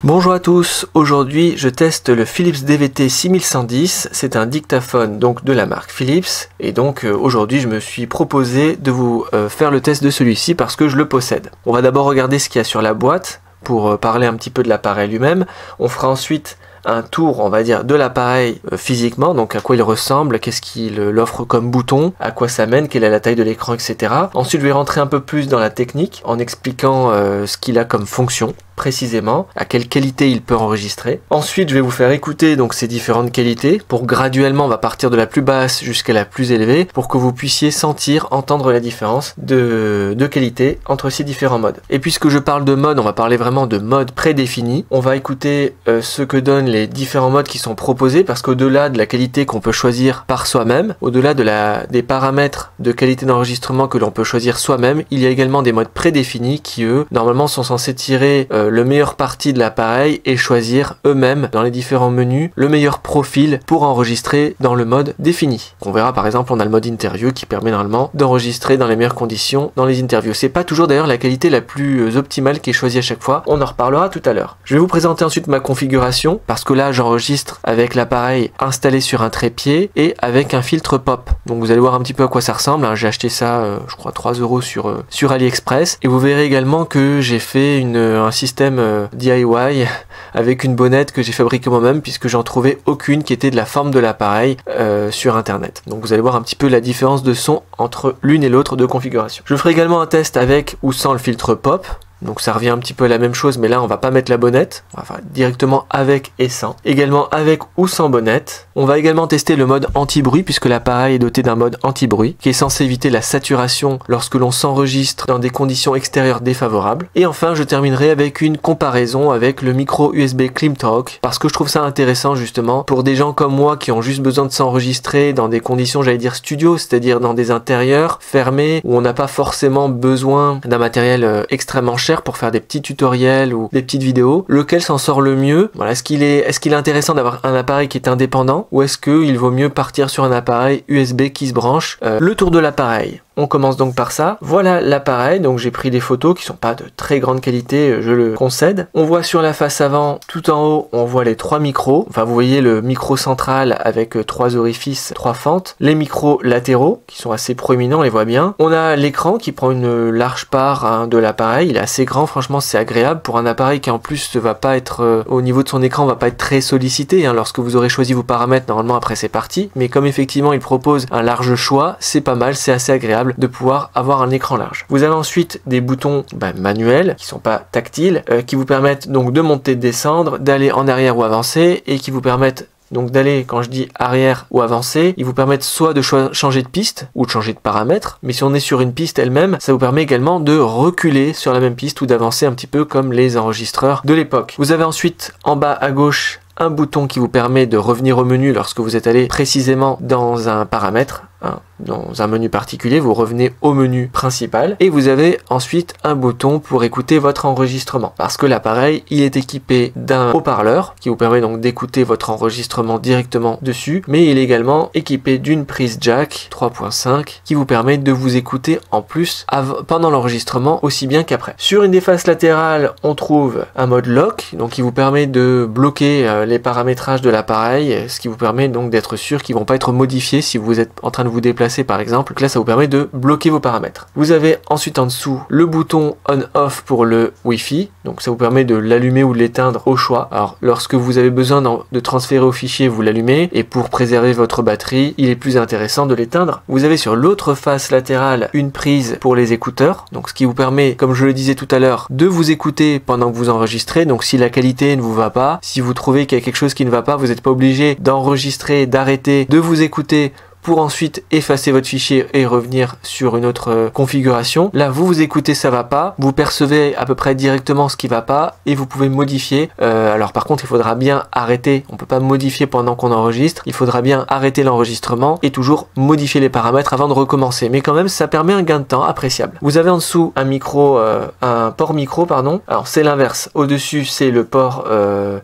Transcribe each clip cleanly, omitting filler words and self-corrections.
Bonjour à tous, aujourd'hui je teste le Philips DVT 6110, c'est un dictaphone donc de la marque Philips et donc aujourd'hui je me suis proposé de vous faire le test de celui-ci parce que je le possède. On va d'abord regarder ce qu'il y a sur la boîte pour parler un petit peu de l'appareil lui-même, on fera ensuite un tour, on va dire, de l'appareil physiquement, donc à quoi il ressemble, qu'est-ce qu'il offre comme bouton, à quoi ça mène, quelle est la taille de l'écran, etc. Ensuite, je vais rentrer un peu plus dans la technique en expliquant ce qu'il a comme fonction précisément, à quelle qualité il peut enregistrer. Ensuite, je vais vous faire écouter donc ces différentes qualités pour graduellement, on va partir de la plus basse jusqu'à la plus élevée pour que vous puissiez sentir, entendre la différence de qualité entre ces différents modes. Et puisque je parle de mode, on va parler vraiment de mode prédéfini. On va écouter ce que donnent les différents modes qui sont proposés parce qu'au-delà de la qualité qu'on peut choisir par soi-même, au-delà des paramètres de qualité d'enregistrement que l'on peut choisir soi-même, il y a également des modes prédéfinis qui eux, normalement sont censés tirer le meilleur parti de l'appareil et choisir eux-mêmes dans les différents menus le meilleur profil pour enregistrer dans le mode défini. On verra par exemple, on a le mode interview qui permet normalement d'enregistrer dans les meilleures conditions dans les interviews. C'est pas toujours d'ailleurs la qualité la plus optimale qui est choisie à chaque fois, on en reparlera tout à l'heure. Je vais vous présenter ensuite ma configuration parce que là j'enregistre avec l'appareil installé sur un trépied et avec un filtre pop. Donc vous allez voir un petit peu à quoi ça ressemble, hein. J'ai acheté ça je crois 3 € sur AliExpress et vous verrez également que j'ai fait un système DIY avec une bonnette que j'ai fabriquée moi-même puisque j'en trouvais aucune qui était de la forme de l'appareil sur internet. Donc vous allez voir un petit peu la différence de son entre l'une et l'autre de configuration. Je ferai également un test avec ou sans le filtre pop. Donc ça revient un petit peu à la même chose, mais là on va pas mettre la bonnette, on va faire directement avec et sans. Également avec ou sans bonnette. On va également tester le mode anti-bruit, puisque l'appareil est doté d'un mode anti-bruit, qui est censé éviter la saturation lorsque l'on s'enregistre dans des conditions extérieures défavorables. Et enfin je terminerai avec une comparaison avec le micro USB ClimTalk, parce que je trouve ça intéressant justement pour des gens comme moi qui ont juste besoin de s'enregistrer dans des conditions, j'allais dire studio, c'est-à-dire dans des intérieurs fermés, où on n'a pas forcément besoin d'un matériel extrêmement cher pour faire des petits tutoriels ou des petites vidéos, lequel s'en sort le mieux. Voilà, est-ce qu'il est intéressant d'avoir un appareil qui est indépendant ou est-ce qu'il vaut mieux partir sur un appareil USB qui se branche? Le tour de l'appareil. On commence donc par ça. Voilà l'appareil, donc j'ai pris des photos qui sont pas de très grande qualité, je le concède. On voit sur la face avant, tout en haut, on voit les 3 micros. Enfin, vous voyez le micro central avec 3 orifices, 3 fentes. Les micros latéraux, qui sont assez proéminents, on les voit bien. On a l'écran qui prend une large part de l'appareil. Il est assez grand, franchement, c'est agréable pour un appareil qui en plus ne va pas être, au niveau de son écran, va pas être très sollicité. Lorsque vous aurez choisi vos paramètres, normalement après c'est parti. Mais comme effectivement il propose un large choix, c'est pas mal, c'est assez agréable de pouvoir avoir un écran large. Vous avez ensuite des boutons manuels qui sont pas tactiles, qui vous permettent donc de monter, de descendre, d'aller en arrière ou avancer et qui vous permettent donc d'aller, quand je dis arrière ou avancer, ils vous permettent soit de changer de piste ou de changer de paramètres, mais si on est sur une piste elle-même, ça vous permet également de reculer sur la même piste ou d'avancer un petit peu comme les enregistreurs de l'époque. Vous avez ensuite en bas à gauche un bouton qui vous permet de revenir au menu lorsque vous êtes allé précisément dans un paramètre, dans un menu particulier, vous revenez au menu principal et vous avez ensuite un bouton pour écouter votre enregistrement parce que l'appareil il est équipé d'un haut-parleur qui vous permet donc d'écouter votre enregistrement directement dessus, mais il est également équipé d'une prise jack 3.5 qui vous permet de vous écouter en plus pendant l'enregistrement aussi bien qu'après. Sur une des faces latérales on trouve un mode lock donc qui vous permet de bloquer les paramétrages de l'appareil, ce qui vous permet donc d'être sûr qu'ils vont pas être modifiés si vous êtes en train de vous déplacer par exemple. Donc là ça vous permet de bloquer vos paramètres. Vous avez ensuite en dessous le bouton on-off pour le Wi-Fi, donc ça vous permet de l'allumer ou de l'éteindre au choix. Alors lorsque vous avez besoin de transférer au fichier, vous l'allumez, et pour préserver votre batterie, il est plus intéressant de l'éteindre. Vous avez sur l'autre face latérale une prise pour les écouteurs, donc ce qui vous permet, comme je le disais tout à l'heure, de vous écouter pendant que vous enregistrez. Donc si la qualité ne vous va pas, si vous trouvez qu'il y a quelque chose qui ne va pas, vous n'êtes pas obligé d'enregistrer, d'arrêter, de vous écouter pour ensuite effacer votre fichier et revenir sur une autre configuration. Là, vous écoutez, ça va pas, vous percevez à peu près directement ce qui va pas et vous pouvez modifier. Alors par contre, il faudra bien arrêter, on peut pas modifier pendant qu'on enregistre, il faudra bien arrêter l'enregistrement et toujours modifier les paramètres avant de recommencer. Mais quand même, ça permet un gain de temps appréciable. Vous avez en dessous un port micro, pardon. Alors c'est l'inverse, au-dessus c'est le port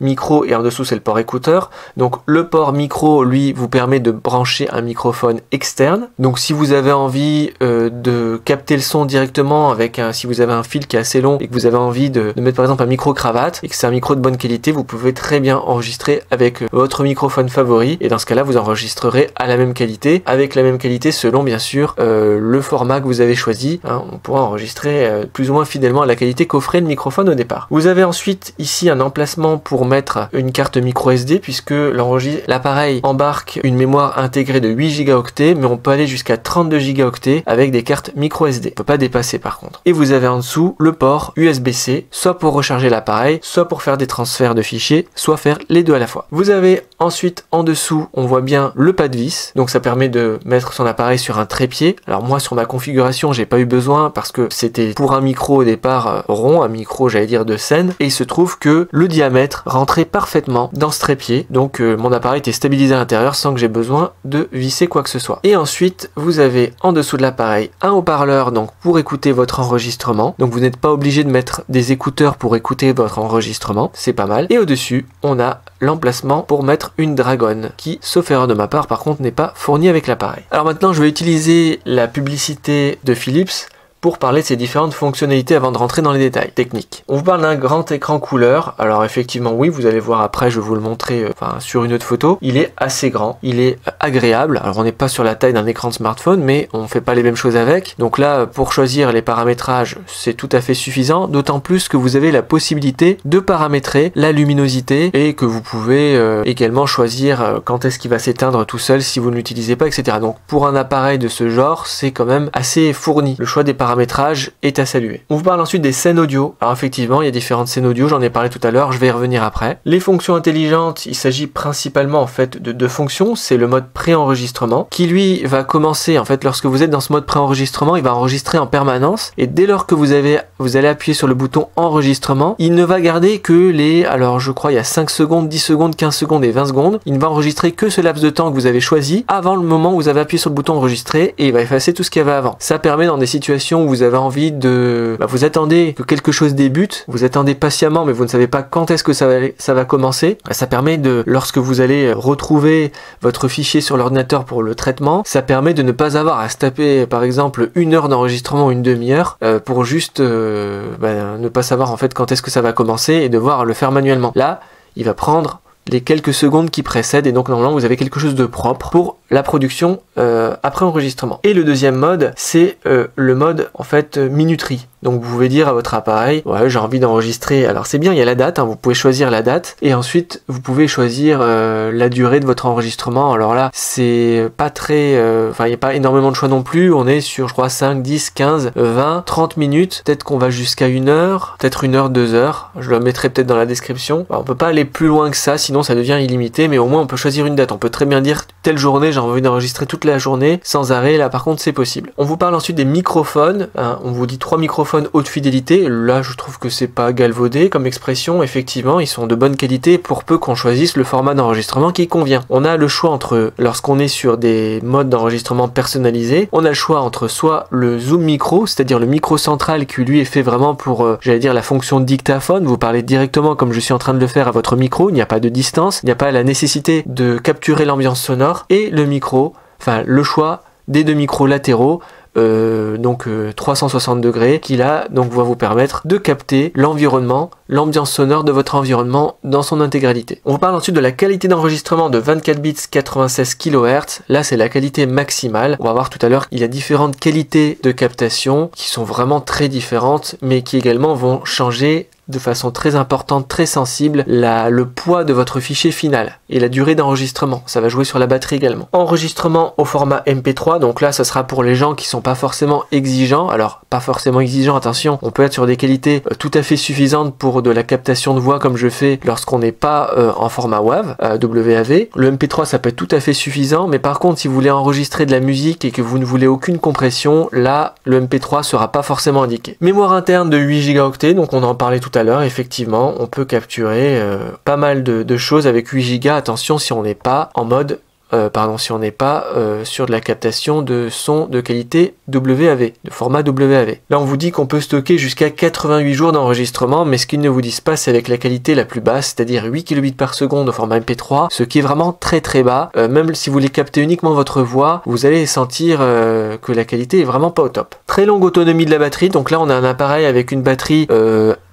micro et en dessous c'est le port écouteur. Donc le port micro, lui, vous permet de brancher un micro microphone externe. Donc si vous avez envie de capter le son directement avec si vous avez un fil qui est assez long et que vous avez envie de mettre par exemple un micro cravate et que c'est un micro de bonne qualité, vous pouvez très bien enregistrer avec votre microphone favori, et dans ce cas-là vous enregistrerez à la même qualité, avec la même qualité selon bien sûr le format que vous avez choisi. On pourra enregistrer plus ou moins fidèlement à la qualité qu'offrait le microphone au départ. Vous avez ensuite ici un emplacement pour mettre une carte micro SD, puisque l'appareil embarque une mémoire intégrée de 8 Go, mais on peut aller jusqu'à 32 Go avec des cartes micro SD. On peut pas dépasser par contre. Et vous avez en dessous le port USB-C, soit pour recharger l'appareil, soit pour faire des transferts de fichiers, soit faire les deux à la fois. Vous avez ensuite en dessous, on voit bien le pas de vis, donc ça permet de mettre son appareil sur un trépied. Alors moi sur ma configuration j'ai pas eu besoin parce que c'était pour un micro au départ rond, un micro j'allais dire de scène, et il se trouve que le diamètre rentrait parfaitement dans ce trépied, donc mon appareil était stabilisé à l'intérieur sans que j'ai besoin de visser quoi que ce soit. Et ensuite vous avez en dessous de l'appareil un haut-parleur, donc pour écouter votre enregistrement, donc vous n'êtes pas obligé de mettre des écouteurs pour écouter votre enregistrement, c'est pas mal. Et au-dessus on a l'emplacement pour mettre une Dragon qui, sauf erreur de ma part par contre, n'est pas fournie avec l'appareil. Alors maintenant je vais utiliser la publicité de Philips pour parler de ces différentes fonctionnalités avant de rentrer dans les détails techniques. On vous parle d'un grand écran couleur. Alors effectivement oui, vous allez voir après, je vais vous le montrer sur une autre photo. Il est assez grand, il est agréable. Alors on n'est pas sur la taille d'un écran de smartphone, mais on fait pas les mêmes choses avec. Donc là, pour choisir les paramétrages, c'est tout à fait suffisant, d'autant plus que vous avez la possibilité de paramétrer la luminosité et que vous pouvez également choisir quand est-ce qu'il va s'éteindre tout seul si vous ne l'utilisez pas, etc. Donc pour un appareil de ce genre, c'est quand même assez fourni. Le choix des paramétrages est à saluer. On vous parle ensuite des scènes audio. Alors effectivement, il y a différentes scènes audio, j'en ai parlé tout à l'heure, je vais y revenir après. Les fonctions intelligentes, il s'agit principalement en fait de deux fonctions. C'est le mode pré-enregistrement qui lui va commencer en fait lorsque vous êtes dans ce mode pré-enregistrement, il va enregistrer en permanence, et dès lors que vous allez appuyer sur le bouton enregistrement, il ne va garder que les, alors je crois il y a 5 secondes, 10 secondes, 15 secondes et 20 secondes. Il ne va enregistrer que ce laps de temps que vous avez choisi avant le moment où vous avez appuyé sur le bouton enregistrer, et il va effacer tout ce qu'il y avait avant. Ça permet dans des situations où vous avez envie de... vous attendez que quelque chose débute, vous attendez patiemment mais vous ne savez pas quand est-ce que ça va commencer. Ça permet de, lorsque vous allez retrouver votre fichier sur l'ordinateur pour le traitement, ça permet de ne pas avoir à se taper par exemple 1 heure d'enregistrement ou une demi-heure pour juste ne pas savoir en fait quand est-ce que ça va commencer et devoir le faire manuellement. Là, il va prendre les quelques secondes qui précèdent, et donc normalement vous avez quelque chose de propre pour la production après enregistrement. Et le deuxième mode, c'est le mode en fait minuterie. Donc vous pouvez dire à votre appareil, ouais j'ai envie d'enregistrer, alors c'est bien, il y a la date, vous pouvez choisir la date, et ensuite vous pouvez choisir la durée de votre enregistrement. Alors là c'est pas très, il n'y a pas énormément de choix non plus, on est sur je crois 5, 10, 15, 20, 30 minutes, peut-être qu'on va jusqu'à 1 heure, peut-être 1 heure, 2 heures, je le mettrai peut-être dans la description. Alors, on peut pas aller plus loin que ça, sinon ça devient illimité, mais au moins on peut choisir une date, on peut très bien dire telle journée j'ai envie d'enregistrer toute la journée sans arrêt, là par contre c'est possible. On vous parle ensuite des microphones, on vous dit 3 microphones haute fidélité. Là je trouve que c'est pas galvaudé comme expression, effectivement ils sont de bonne qualité pour peu qu'on choisisse le format d'enregistrement qui convient. On a le choix entre, lorsqu'on est sur des modes d'enregistrement personnalisés, on a le choix entre soit le zoom micro, c'est-à-dire le micro central qui lui est fait vraiment pour j'allais dire la fonction dictaphone, vous parlez directement comme je suis en train de le faire à votre micro, il n'y a pas de distance, il n'y a pas la nécessité de capturer l'ambiance sonore, et le micro, le choix des 2 micros latéraux 360 degrés qui là donc va vous permettre de capter l'environnement, l'ambiance sonore de votre environnement dans son intégralité. On vous parle ensuite de la qualité d'enregistrement de 24 bits 96 kHz. Là c'est la qualité maximale. On va voir tout à l'heure, il y a différentes qualités de captation qui sont vraiment très différentes, mais qui également vont changer de façon très importante, très sensible, le poids de votre fichier final et la durée d'enregistrement. Ça va jouer sur la batterie également. Enregistrement au format MP3, donc là ça sera pour les gens qui sont pas forcément exigeants. Alors pas forcément exigeants, attention, on peut être sur des qualités tout à fait suffisantes pour de la captation de voix comme je fais lorsqu'on n'est pas en format WAV, WAV. Le MP3 ça peut être tout à fait suffisant, mais par contre si vous voulez enregistrer de la musique et que vous ne voulez aucune compression, là le MP3 sera pas forcément indiqué. Mémoire interne de 8 Go, donc on en parlait tout à l'heure, effectivement on peut capturer pas mal de choses avec 8 Go. Attention si on n'est pas en mode sur de la captation de son de qualité WAV, de format WAV. Là on vous dit qu'on peut stocker jusqu'à 88 jours d'enregistrement, mais ce qu'ils ne vous disent pas c'est avec la qualité la plus basse, c'est-à-dire 8 kilobits par seconde au format MP3, ce qui est vraiment très très bas. Même si vous voulez capter uniquement votre voix, vous allez sentir que la qualité est vraiment pas au top. Très longue autonomie de la batterie, donc là on a un appareil avec une batterie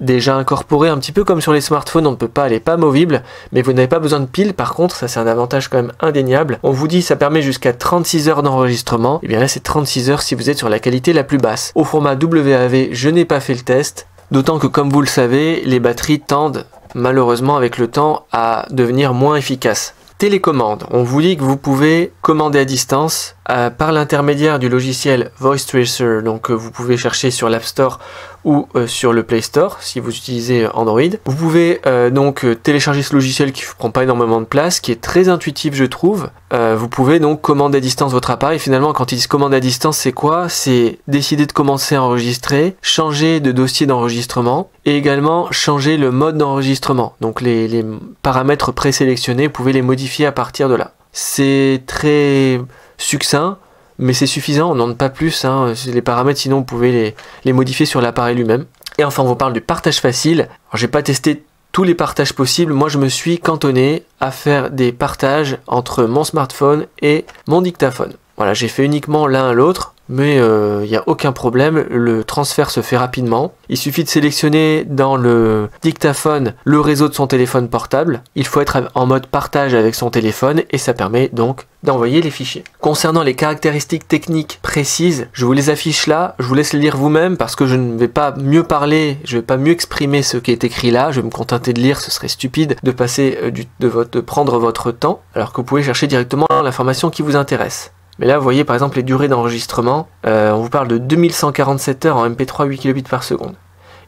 déjà incorporée, un petit peu comme sur les smartphones, on ne peut pas, elle n'est pas amovible, mais vous n'avez pas besoin de piles, par contre ça c'est un avantage quand même indéniable. On vous dit ça permet jusqu'à 36 heures d'enregistrement, et bien là c'est 36 heures si vous êtes sur la qualité la plus basse. Au format WAV, je n'ai pas fait le test, d'autant que comme vous le savez, les batteries tendent malheureusement avec le temps à devenir moins efficaces. Télécommande, on vous dit que vous pouvez commander à distance par l'intermédiaire du logiciel Voice Tracer, donc vous pouvez chercher sur l'App Store ou sur le Play Store si vous utilisez Android. Vous pouvez donc télécharger ce logiciel qui ne prend pas énormément de place, qui est très intuitif je trouve. Vous pouvez donc commander à distance votre appareil. Finalement quand ils disent commande à distance c'est quoi? C'est décider de commencer à enregistrer, changer de dossier d'enregistrement et également changer le mode d'enregistrement. Donc les paramètres présélectionnés, vous pouvez les modifier à partir de là. C'est très succinct, mais c'est suffisant, on n'en demande pas plus, hein. Les paramètres sinon vous pouvez les modifier sur l'appareil lui-même. Et enfin on vous parle du partage facile. Alors j'ai pas testé tous les partages possibles, moi je me suis cantonné à faire des partages entre mon smartphone et mon dictaphone. Voilà, j'ai fait uniquement l'un à l'autre, mais il n'y a aucun problème, le transfert se fait rapidement. Il suffit de sélectionner dans le dictaphone le réseau de son téléphone portable. Il faut être en mode partage avec son téléphone et ça permet donc d'envoyer les fichiers. Concernant les caractéristiques techniques précises, je vous les affiche là, je vous laisse les lire vous-même parce que je ne vais pas mieux parler, je ne vais pas mieux exprimer ce qui est écrit là, je vais me contenter de lire, ce serait stupide de passer de prendre votre temps, alors que vous pouvez chercher directement l'information qui vous intéresse. Mais là, vous voyez par exemple les durées d'enregistrement, on vous parle de 2147 heures en MP3 8 kilobits par seconde.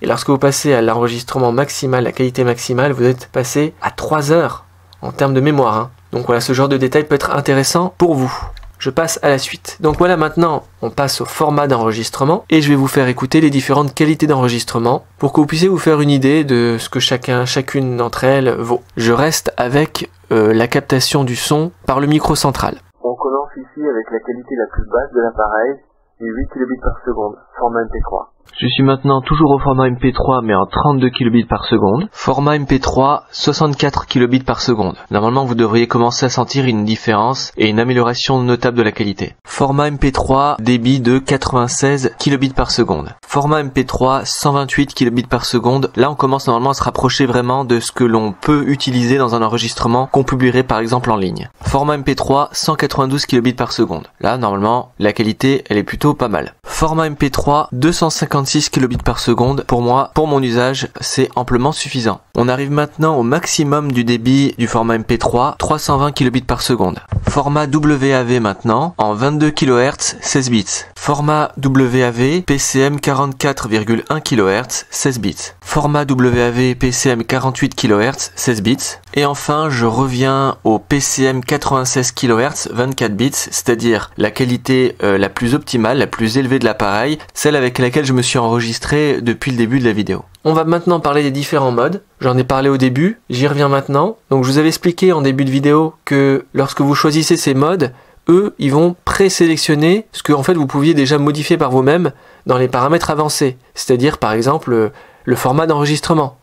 Et lorsque vous passez à l'enregistrement maximal, la qualité maximale, vous êtes passé à 3 heures en termes de mémoire. Hein. Donc voilà, ce genre de détail peut être intéressant pour vous. Je passe à la suite. Donc voilà, maintenant, on passe au format d'enregistrement et je vais vous faire écouter les différentes qualités d'enregistrement pour que vous puissiez vous faire une idée de ce que chacune d'entre elles vaut. Je reste avec la captation du son par le micro central. On commence ici avec la qualité la plus basse de l'appareil, et 8 kilobits par seconde, format MP3. Je suis maintenant toujours au format MP3 mais en 32 kilobits par seconde. Format MP3, 64 kilobits par seconde. Normalement vous devriez commencer à sentir une différence et une amélioration notable de la qualité. Format MP3, débit de 96 kilobits par seconde. Format MP3, 128 kilobits par seconde. Là on commence normalement à se rapprocher vraiment de ce que l'on peut utiliser dans un enregistrement qu'on publierait par exemple en ligne. Format MP3, 192 kilobits par seconde. Là normalement la qualité elle est plutôt pas mal. Format MP3, 256 kilobits par seconde. Pour moi, pour mon usage, c'est amplement suffisant. On arrive maintenant au maximum du débit du format MP3, 320 kilobits par seconde. Format WAV maintenant, en 22 kHz, 16 bits. Format WAV, PCM 44,1 kHz, 16 bits. Format WAV, PCM 48 kHz, 16 bits. Et enfin, je reviens au PCM 96 kHz, 24 bits, c'est-à-dire la qualité la plus optimale, la plus élevée de l'appareil, celle avec laquelle je me suis enregistré depuis le début de la vidéo. On va maintenant parler des différents modes. J'en ai parlé au début, j'y reviens maintenant. Donc je vous avais expliqué en début de vidéo que lorsque vous choisissez ces modes, eux, ils vont présélectionner ce que en fait vous pouviez déjà modifier par vous-même dans les paramètres avancés. C'est-à-dire par exemple le format d'enregistrement.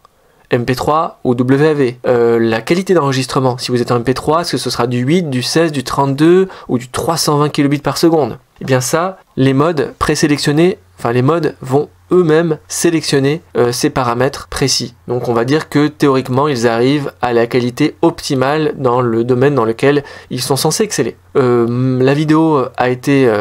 MP3 ou WAV. La qualité d'enregistrement, si vous êtes en MP3, est-ce que ce sera du 8, du 16, du 32 ou du 320 kilobits par seconde? Et bien ça, les modes présélectionnés, enfin les modes vont eux-mêmes sélectionner ces paramètres précis. Donc on va dire que théoriquement ils arrivent à la qualité optimale dans le domaine dans lequel ils sont censés exceller. La vidéo a été,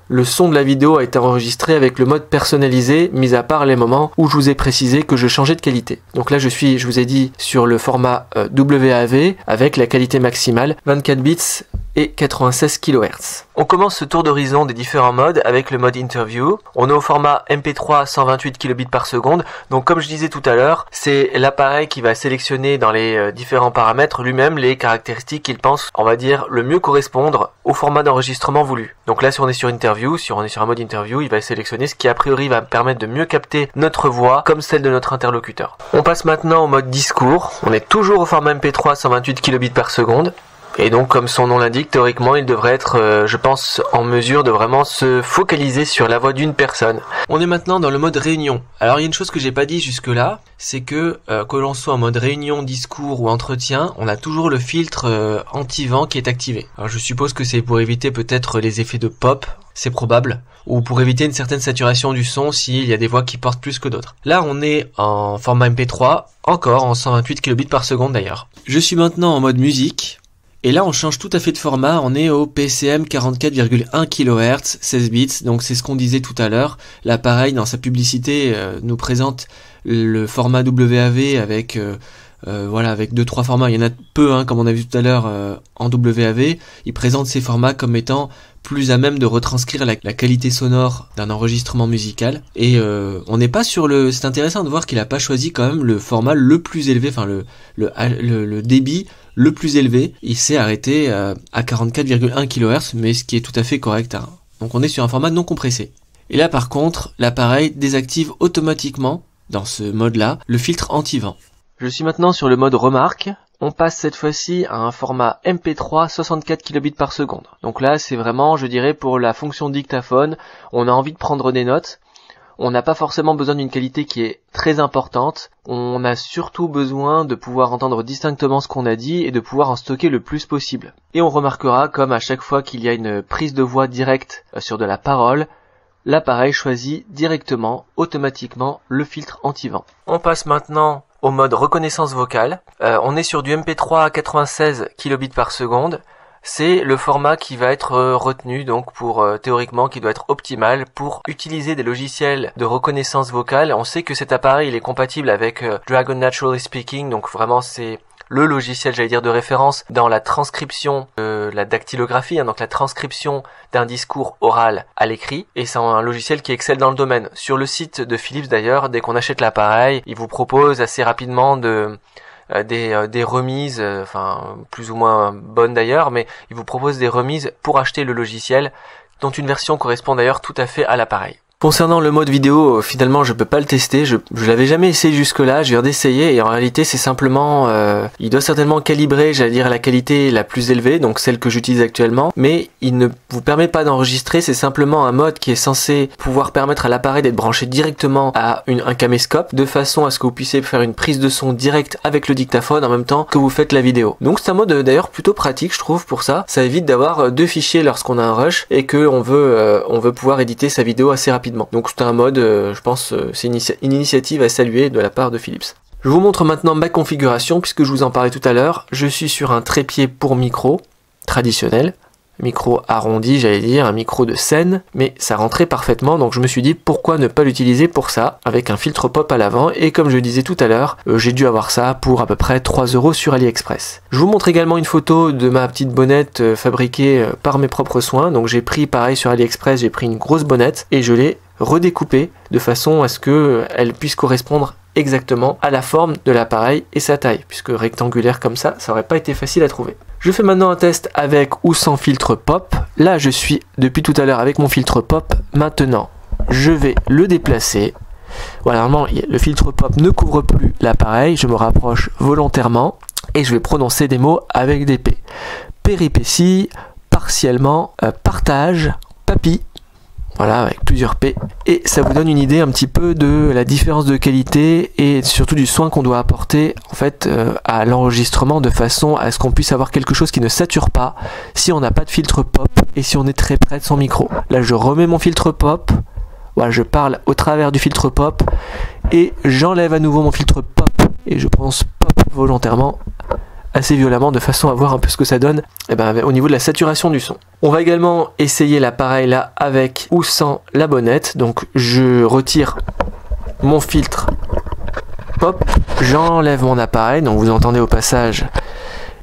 le son de la vidéo a été enregistré avec le mode personnalisé, mis à part les moments où je vous ai précisé que je changeais de qualité. Donc là je vous ai dit sur le format WAV avec la qualité maximale, 24 bits et 96 kHz. On commence ce tour d'horizon des différents modes avec le mode interview. On est au format MP3 128 kilobits par seconde. Donc comme je disais tout à l'heure, c'est l'appareil qui va sélectionner dans les différents paramètres lui-même les caractéristiques qu'il pense, on va dire, le mieux correspondre au format d'enregistrement voulu. Donc là si on est sur interview, si on est sur un mode interview, il va sélectionner ce qui a priori va permettre de mieux capter notre voix comme celle de notre interlocuteur. On passe maintenant au mode discours. On est toujours au format MP3 128 kilobits par seconde. Et donc, comme son nom l'indique, théoriquement, il devrait être, je pense, en mesure de vraiment se focaliser sur la voix d'une personne. On est maintenant dans le mode réunion. Alors, il y a une chose que j'ai pas dit jusque-là, c'est que l'on soit en mode réunion, discours ou entretien, on a toujours le filtre anti-vent qui est activé. Alors, je suppose que c'est pour éviter peut-être les effets de pop, c'est probable, ou pour éviter une certaine saturation du son s'il y a des voix qui portent plus que d'autres. Là, on est en format MP3, encore en 128 kilobits par seconde d'ailleurs. Je suis maintenant en mode musique. Et là, on change tout à fait de format, on est au PCM 44,1 kHz, 16 bits, donc c'est ce qu'on disait tout à l'heure. L'appareil, dans sa publicité, nous présente le format WAV avec avec 2-3 formats. Il y en a peu, comme on a vu tout à l'heure en WAV. Il présente ces formats comme étant plus à même de retranscrire la qualité sonore d'un enregistrement musical. Et on n'est pas sur le... C'est intéressant de voir qu'il n'a pas choisi quand même le format le plus élevé, enfin le débit le plus élevé. Il s'est arrêté à 44,1 kHz, mais ce qui est tout à fait correct. Donc on est sur un format non compressé. Et là par contre, l'appareil désactive automatiquement, dans ce mode-là, le filtre anti-vent. Je suis maintenant sur le mode remarque. On passe cette fois-ci à un format MP3 64 kilobits par seconde. Donc là, c'est vraiment, je dirais, pour la fonction dictaphone, on a envie de prendre des notes. On n'a pas forcément besoin d'une qualité qui est très importante. On a surtout besoin de pouvoir entendre distinctement ce qu'on a dit et de pouvoir en stocker le plus possible. Et on remarquera, comme à chaque fois qu'il y a une prise de voix directe sur de la parole, l'appareil choisit directement, automatiquement, le filtre anti-vent. On passe maintenant au mode reconnaissance vocale. On est sur du MP3 à 96 kilobits par seconde. C'est le format qui va être retenu, donc pour théoriquement qui doit être optimal pour utiliser des logiciels de reconnaissance vocale. On sait que cet appareil il est compatible avec Dragon Naturally Speaking, donc vraiment c'est le logiciel, j'allais dire, de référence dans la transcription, la dactylographie, donc la transcription d'un discours oral à l'écrit, et c'est un logiciel qui excelle dans le domaine. Sur le site de Philips d'ailleurs, dès qu'on achète l'appareil, il vous propose assez rapidement des remises, plus ou moins bonnes d'ailleurs, mais il vous propose des remises pour acheter le logiciel, dont une version correspond d'ailleurs tout à fait à l'appareil. Concernant le mode vidéo, finalement je peux pas le tester, je l'avais jamais essayé jusque là, je viens d'essayer et en réalité c'est simplement, il doit certainement calibrer, j'allais dire la qualité la plus élevée, donc celle que j'utilise actuellement, mais il ne vous permet pas d'enregistrer, c'est simplement un mode qui est censé pouvoir permettre à l'appareil d'être branché directement à un caméscope, de façon à ce que vous puissiez faire une prise de son directe avec le dictaphone en même temps que vous faites la vidéo. Donc c'est un mode d'ailleurs plutôt pratique je trouve pour ça évite d'avoir deux fichiers lorsqu'on a un rush et que on veut pouvoir éditer sa vidéo assez rapidement. Donc c'est un mode, je pense, c'est une initiative à saluer de la part de Philips. Je vous montre maintenant ma configuration puisque je vous en parlais tout à l'heure. Je suis sur un trépied pour micro traditionnel, micro arrondi j'allais dire, un micro de scène, mais ça rentrait parfaitement donc je me suis dit pourquoi ne pas l'utiliser pour ça, avec un filtre pop à l'avant et comme je le disais tout à l'heure, j'ai dû avoir ça pour à peu près 3 € sur AliExpress. Je vous montre également une photo de ma petite bonnette fabriquée par mes propres soins, donc j'ai pris pareil sur AliExpress, j'ai pris une grosse bonnette et je l'ai redécoupée de façon à ce qu'elle puisse correspondre exactement à la forme de l'appareil et sa taille, puisque rectangulaire comme ça aurait pas été facile à trouver. Je fais maintenant un test avec ou sans filtre pop. Là je suis depuis tout à l'heure avec mon filtre pop. Maintenant je vais le déplacer. Voilà, normalement le filtre pop ne couvre plus l'appareil. Je me rapproche volontairement et je vais prononcer des mots avec des P. Péripéties, partiellement, partage, papy. Voilà, avec plusieurs P. Et ça vous donne une idée un petit peu de la différence de qualité et surtout du soin qu'on doit apporter en fait à l'enregistrement de façon à ce qu'on puisse avoir quelque chose qui ne sature pas si on n'a pas de filtre pop et si on est très près de son micro. Là je remets mon filtre pop, voilà, je parle au travers du filtre pop et j'enlève à nouveau mon filtre pop et je prononce pop volontairement assez violemment de façon à voir un peu ce que ça donne au niveau de la saturation du son. On va également essayer l'appareil là avec ou sans la bonnette. Donc je retire mon filtre pop, j'enlève mon appareil, donc vous entendez au passage,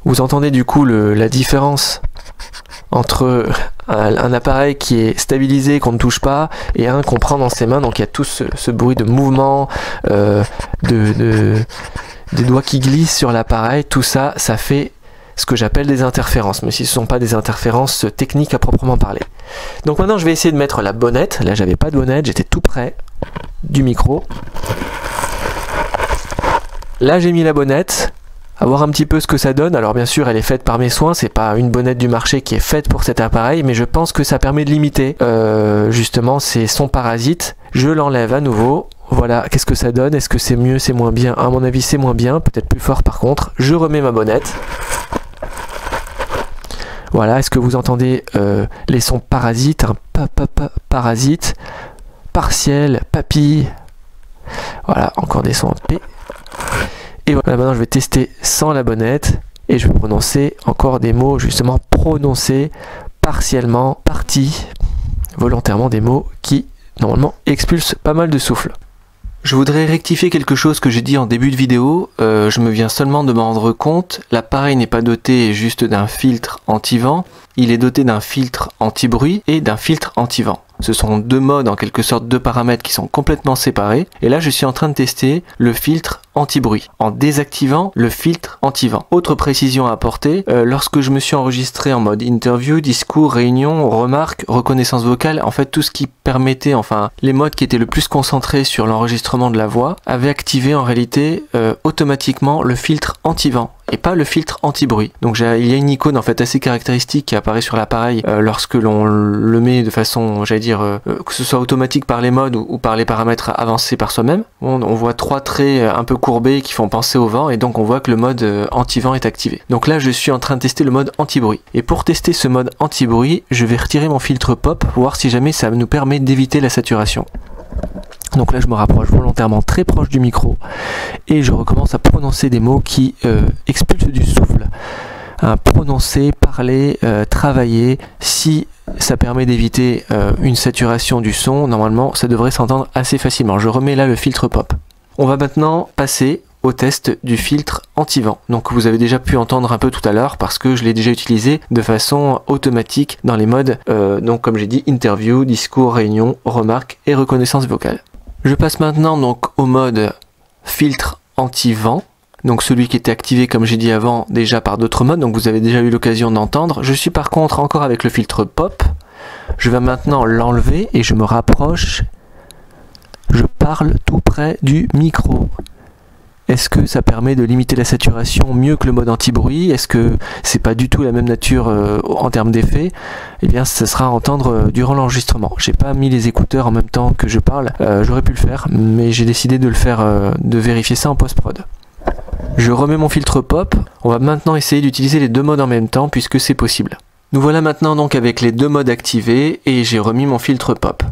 vous entendez du coup la différence entre un appareil qui est stabilisé, qu'on ne touche pas, et un qu'on prend dans ses mains, donc il y a tout ce bruit de mouvement, des doigts qui glissent sur l'appareil, tout ça, ça fait ce que j'appelle des interférences, mais ce ne sont pas des interférences techniques à proprement parler. Donc maintenant je vais essayer de mettre la bonnette, là j'avais pas de bonnette, j'étais tout près du micro. Là j'ai mis la bonnette, à voir un petit peu ce que ça donne. Alors bien sûr elle est faite par mes soins, c'est pas une bonnette du marché qui est faite pour cet appareil, mais je pense que ça permet de limiter justement ces sons parasites. Je l'enlève à nouveau. Voilà, qu'est-ce que ça donne? Est-ce que c'est mieux, c'est moins bien? À mon avis c'est moins bien, peut-être plus fort par contre. Je remets ma bonnette. Voilà, est-ce que vous entendez les sons parasites, parasite, partiel, papille. Voilà, encore des sons en P. Et voilà, maintenant je vais tester sans la bonnette et je vais prononcer encore des mots justement prononcés partiellement, partie, volontairement des mots qui normalement expulsent pas mal de souffle. Je voudrais rectifier quelque chose que j'ai dit en début de vidéo, je me viens seulement de m'en rendre compte, l'appareil n'est pas doté juste d'un filtre anti-vent, il est doté d'un filtre anti-bruit et d'un filtre anti-vent. Ce sont deux modes, en quelque sorte deux paramètres qui sont complètement séparés. Et là, je suis en train de tester le filtre anti-bruit en désactivant le filtre anti-vent. Autre précision à apporter, lorsque je me suis enregistré en mode interview, discours, réunion, remarque, reconnaissance vocale, en fait tout ce qui permettait, enfin les modes qui étaient le plus concentrés sur l'enregistrement de la voix, avaient activé en réalité automatiquement le filtre anti-vent et pas le filtre anti-bruit. Donc il y a une icône en fait assez caractéristique qui apparaît sur l'appareil lorsque l'on le met de façon, j'allais dire, que ce soit automatique par les modes ou par les paramètres avancés par soi-même. On voit trois traits un peu courbés qui font penser au vent et donc on voit que le mode anti-vent est activé. Donc là je suis en train de tester le mode anti-bruit. Et pour tester ce mode anti-bruit, je vais retirer mon filtre pop pour voir si jamais ça nous permet d'éviter la saturation. Donc là je me rapproche volontairement très proche du micro et je recommence à prononcer des mots qui expulsent du souffle. Prononcer, parler, travailler, si ça permet d'éviter une saturation du son, normalement ça devrait s'entendre assez facilement. Je remets là le filtre pop. On va maintenant passer au test du filtre anti-vent. Donc vous avez déjà pu entendre un peu tout à l'heure parce que je l'ai déjà utilisé de façon automatique dans les modes, donc comme j'ai dit, interview, discours, réunion, remarque et reconnaissance vocale. Je passe maintenant donc au mode filtre anti-vent, donc celui qui était activé comme j'ai dit avant déjà par d'autres modes, donc vous avez déjà eu l'occasion d'entendre. Je suis par contre encore avec le filtre pop. Je vais maintenant l'enlever et je me rapproche. Je parle tout près du micro. Est-ce que ça permet de limiter la saturation mieux que le mode anti-bruit? Est-ce que c'est pas du tout la même nature en termes d'effet? Eh bien, ça sera à entendre durant l'enregistrement. J'ai pas mis les écouteurs en même temps que je parle. J'aurais pu le faire, mais j'ai décidé de le faire, de vérifier ça en post-prod. Je remets mon filtre pop. On va maintenant essayer d'utiliser les deux modes en même temps puisque c'est possible. Nous voilà maintenant donc avec les deux modes activés et j'ai remis mon filtre pop.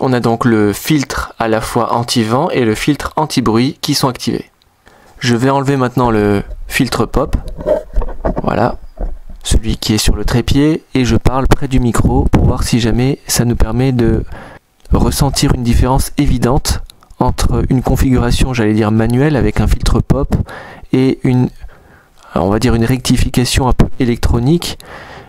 On a donc le filtre à la fois anti-vent et le filtre anti-bruit qui sont activés. Je vais enlever maintenant le filtre pop, voilà, celui qui est sur le trépied, et je parle près du micro pour voir si jamais ça nous permet de ressentir une différence évidente entre une configuration, j'allais dire manuelle, avec un filtre pop et on va dire une rectification un peu électronique,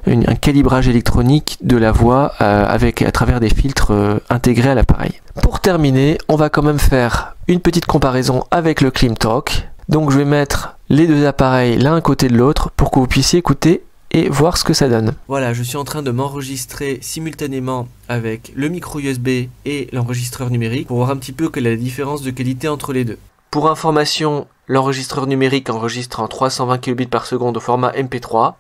un calibrage électronique de la voix à travers des filtres intégrés à l'appareil. Pour terminer, on va quand même faire une petite comparaison avec le Klimtalk. Donc je vais mettre les deux appareils l'un à côté de l'autre pour que vous puissiez écouter et voir ce que ça donne. Voilà, je suis en train de m'enregistrer simultanément avec le micro USB et l'enregistreur numérique pour voir un petit peu quelle est la différence de qualité entre les deux. Pour information, l'enregistreur numérique enregistre en 320 kbps au format MP3.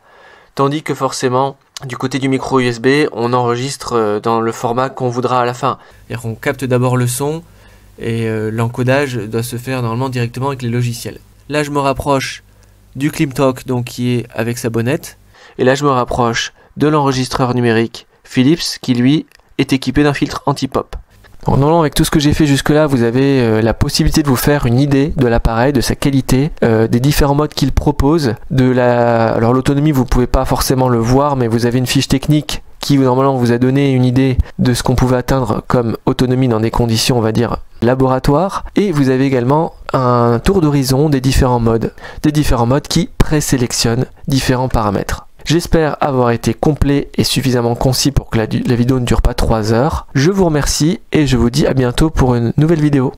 Tandis que forcément, du côté du micro USB, on enregistre dans le format qu'on voudra à la fin. C'est-à-dire qu'on capte d'abord le son et l'encodage doit se faire normalement directement avec les logiciels. Là, je me rapproche du Klimtalk, donc qui est avec sa bonnette. Et là, je me rapproche de l'enregistreur numérique Philips, qui lui est équipé d'un filtre anti-pop. Donc normalement, avec tout ce que j'ai fait jusque là, vous avez la possibilité de vous faire une idée de l'appareil, de sa qualité, des différents modes qu'il propose, alors l'autonomie vous pouvez pas forcément le voir, mais vous avez une fiche technique qui normalement vous a donné une idée de ce qu'on pouvait atteindre comme autonomie dans des conditions, on va dire, laboratoires, et vous avez également un tour d'horizon des différents modes qui présélectionnent différents paramètres. J'espère avoir été complet et suffisamment concis pour que la vidéo ne dure pas 3 heures. Je vous remercie et je vous dis à bientôt pour une nouvelle vidéo.